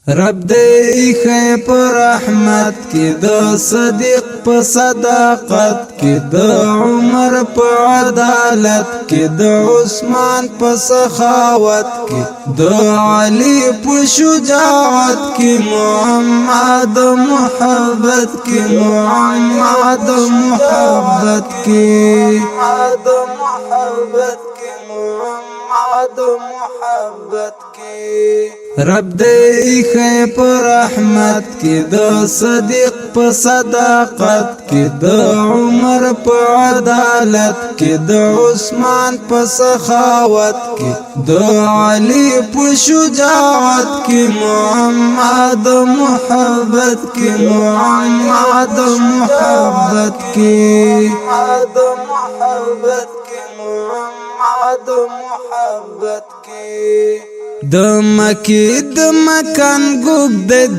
رب دې خې په رحمت کې د صدیق په صداقت کې د عمر په عدالت کې د عثمان په سخاوت کې د علي په شجاعت کې محمد محبت کې محمد محبت کې محمد محبت کې رب دې خې په رحمت کې د صدیق په صداقت کې د عمر په عدالت کې د عثمان په سخاوت کې د علي په شجاعت کې محمد محبت کې محمد محبت کې محبت کې محمد محبت کې د مکی د مکان ګوګ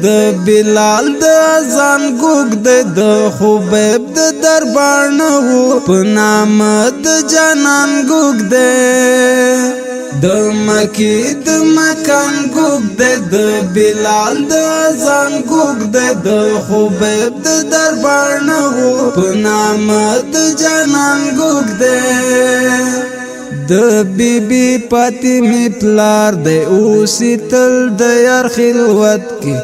د بلال د اذان ګوګ د خبیب د دربار نه وو په نام د جانان ګوګ د مکی د مکان ګوګ د بلال د اذان ګوګ د خبیب د دربار نه وو په نام د جانان ګوګ د بیبي فاطمه پلار د اوسې تل د یار خلوت کې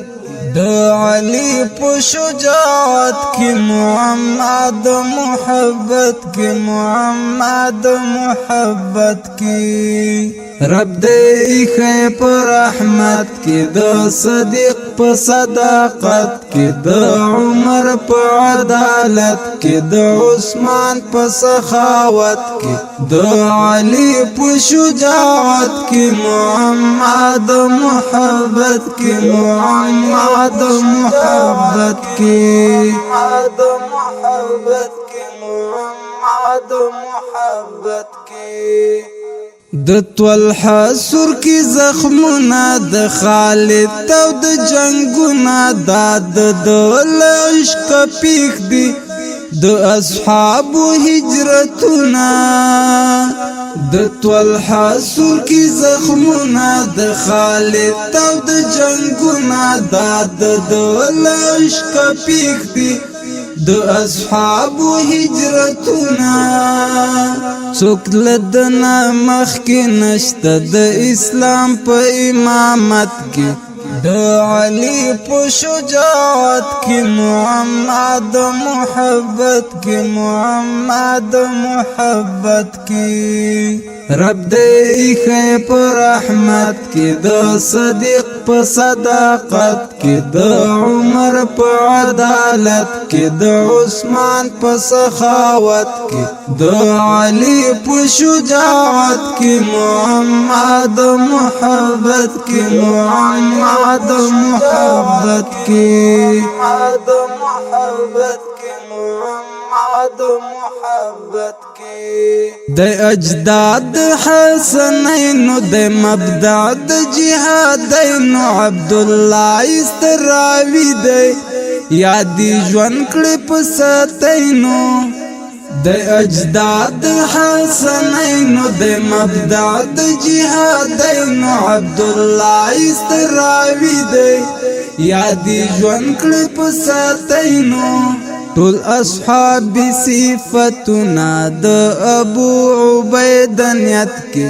د علي په شجاعت کې محمد محبت کې محمد محبت کې رب دې خې په رحمت کې د صدیق په صداقت کې د عمر په عدالت کې د عثمان په سخاوت کې د علي په شجاعت کې محمد محبت کې محمد محبت کې محبت کې محمد محبت کې د طلحه سر کی زخمونه د خالد او د جنگونه د عشق پیخ دی د اصحاب هجرتونه د طلحه سر کی زخمونه د خالد او د جنگونه د عشق پیخ دی د اصحاب هجرتونه څوک لدنا مخ کې نشته د اسلام په امامت کې د علي په شجاعت کې محمد محبت کې محمد محبت کې رب دې خې په رحمت کې د صدیق په صداقت کې د عمر په عدالت کې د عثمان په سخاوت کې د علي په شجاعت کې محمد محبت کې محمد محبت کې محبت کې محمد محبت کې د اجداد حسنین د مبدع د جهادین عبد الله استراوی دی یادی ژوند کړي په ساتینو د اجداد حسنین د مبدع د جهادین عبد الله استراوی دی یادی ژوند کړي په ساتینو ټول اصحاب صفاتنا د ابو عبیده نیت کې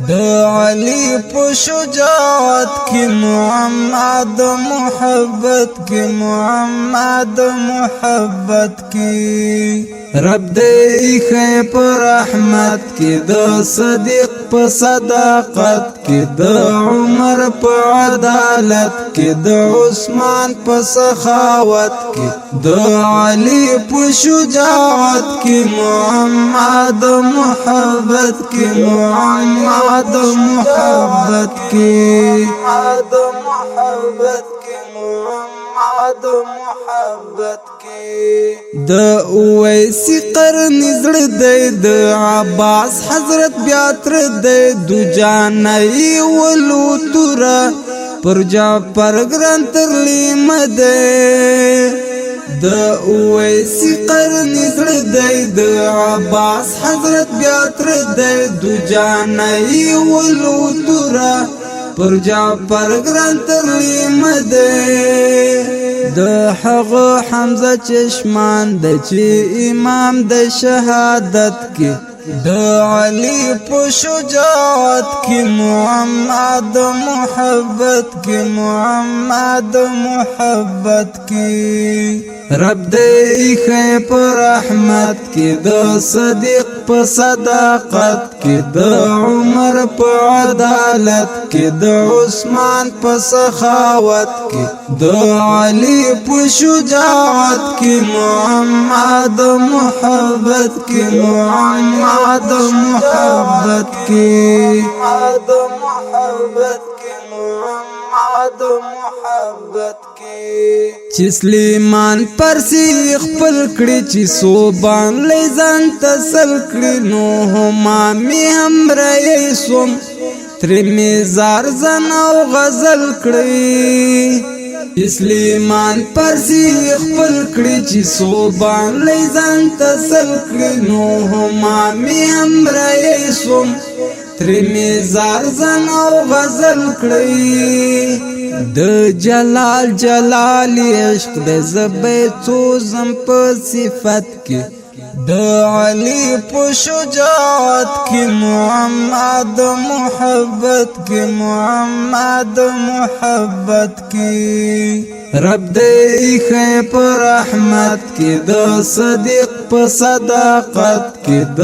د علي په شجاعت کې محمد محبت کې محمد محبت کې رب دې خې په رحمت کې د صدیق په صداقت کې د عمر په عدالت کې د عثمان په سخاوت کې د علي په شجاعت کې محمد محبت کې محمد محبت کې محبت کې محمد محبت کې د اویسی قرن زړه دی د عباس حضرت بیا تر دی دو جانای ولو تورا پر جعفر ګران تر لیمه دی د اویسی قرن زړه دی د عباس حضرت بیا تر دی دو جانای ولو تورا پر جعفر ګران ترلیم دی د هغه حمزه چشمان د چې امام د شهادت کې د علی په شجاعت کې محمد محبت کې محمد محبت کې رب دې خې په رحمت کې د صدیق په صداقت کې د عمر په عدالت کې د عثمان په سخاوت کې د علی په شجاعت کې محمد محبت کې محمد محبت کې محبت کې محمد محبت کې چې سلیمان پرسی خپل کړي چې صوبان لیزان تسل کړي نو هما می هم رہی سوم تر میزار زن او غزل کړي سلیمان پرسی خپل کړي چې صوبان لیزان تسل کړي نو هما می هم رہی سوم تر میزار زن او غزل کړي د جلال جلال عشق د زبې څوزم په صفت کې د علی په شجاعت کې محمد محبت کې محمد محبت کې رب دې خې په رحمت کې د صدیق په صداقت کې د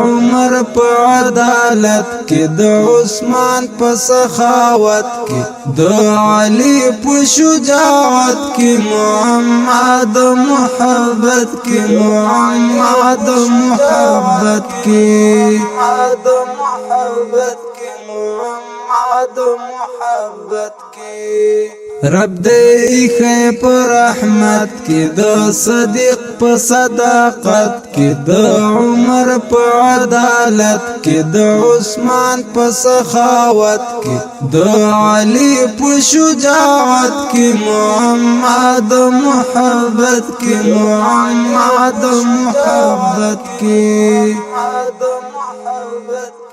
عمر په عدالت کې د عثمان په سخاوت کې د علی په شجاعت کې محمد محبت کې محمد محبت کې محبت کې محمد محبت کې رب دې خې په رحمت کې د صدیق په صداقت کې د عمر په عدالت کې د عثمان په سخاوت کې د علی په شجاعت کې محمد محبت کې محمد محبت کې محبت